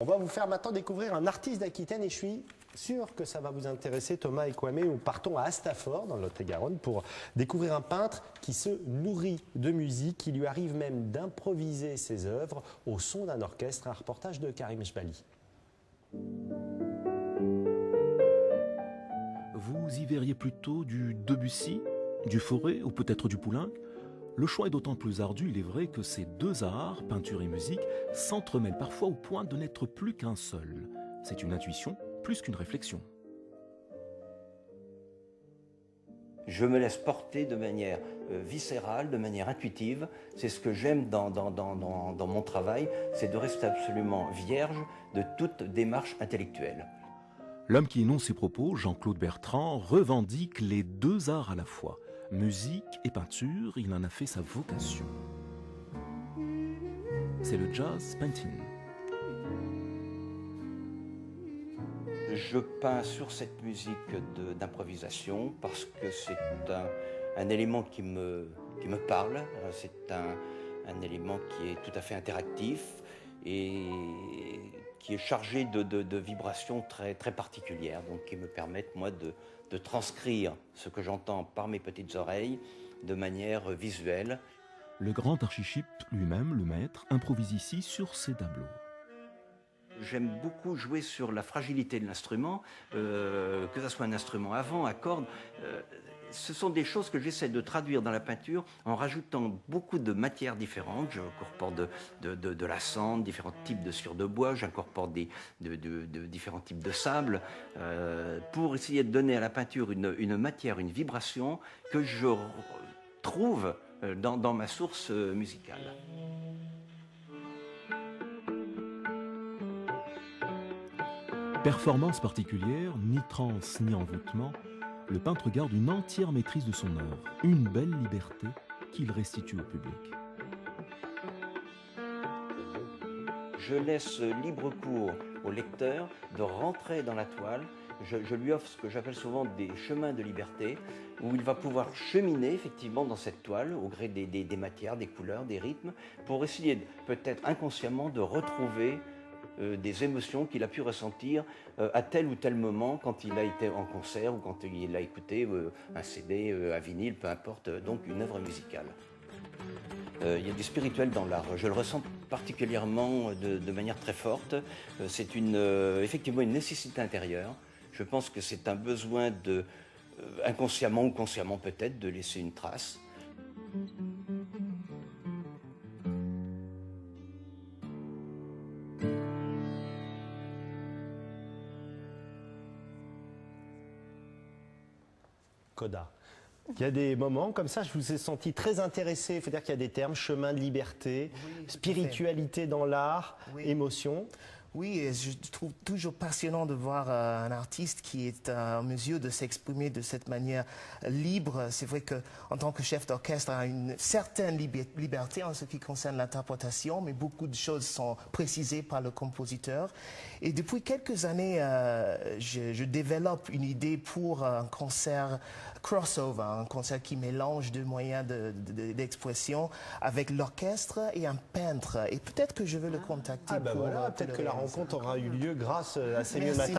On va vous faire maintenant découvrir un artiste d'Aquitaine et je suis sûr que ça va vous intéresser, Thomas et Kwame. Nous partons à Astafort, dans le Lot-et-Garonne, pour découvrir un peintre qui se nourrit de musique, qui lui arrive même d'improviser ses œuvres au son d'un orchestre. Un reportage de Karim Chbali. Vous y verriez plutôt du Debussy, du Fauré ou peut-être du Poulenc. Le choix est d'autant plus ardu, il est vrai, que ces deux arts, peinture et musique, s'entremêlent parfois au point de n'être plus qu'un seul. C'est une intuition plus qu'une réflexion. Je me laisse porter de manière viscérale, de manière intuitive. C'est ce que j'aime dans mon travail, c'est de rester absolument vierge de toute démarche intellectuelle. L'homme qui énonce ses propos, Jean-Claude Bertrand, revendique les deux arts à la fois. Musique et peinture, il en a fait sa vocation. C'est le jazz painting. Je peins sur cette musique d'improvisation parce que c'est un élément qui me parle. C'est un élément qui est tout à fait interactif et qui est chargé de vibrations très particulières, donc qui me permettent, moi, de transcrire ce que j'entends par mes petites oreilles de manière visuelle. Le grand Archichip lui-même, le maître, improvise ici sur ses tableaux. J'aime beaucoup jouer sur la fragilité de l'instrument, que ce soit un instrument à vent, à cordes. Ce sont des choses que j'essaie de traduire dans la peinture en rajoutant beaucoup de matières différentes. J'incorpore de la cendre, différents types de sciure de bois, j'incorpore de différents types de sable, pour essayer de donner à la peinture une matière, une vibration que je trouve dans ma source musicale. Performance particulière, ni transe ni envoûtement, le peintre garde une entière maîtrise de son œuvre, une belle liberté qu'il restitue au public. Je laisse libre cours au lecteur de rentrer dans la toile. Je lui offre ce que j'appelle souvent des chemins de liberté, où il va pouvoir cheminer effectivement dans cette toile, au gré des matières, des couleurs, des rythmes, pour essayer peut-être inconsciemment de retrouver des émotions qu'il a pu ressentir à tel ou tel moment quand il a été en concert ou quand il a écouté un CD, un vinyle, peu importe, donc une œuvre musicale. Il y a du spirituel dans l'art, je le ressens particulièrement de manière très forte. C'est effectivement une nécessité intérieure. Je pense que c'est un besoin inconsciemment ou consciemment peut-être, de laisser une trace. Coda. Il y a des moments comme ça, je vous ai senti très intéressé. Il faut dire qu'il y a des termes, chemin de liberté, oui, spiritualité dans l'art, oui. Émotion. Oui, et je trouve toujours passionnant de voir un artiste qui est en mesure de s'exprimer de cette manière libre. C'est vrai que, en tant que chef d'orchestre, on a une certaine liberté en ce qui concerne l'interprétation, mais beaucoup de choses sont précisées par le compositeur. Et depuis quelques années, je développe une idée pour un concert crossover, un concert qui mélange deux moyens d'expression avec l'orchestre et un peintre. Et peut-être que je vais le contacter. Ah ben voilà, peut-être que la rencontre aura eu lieu grâce à ces mieux matins.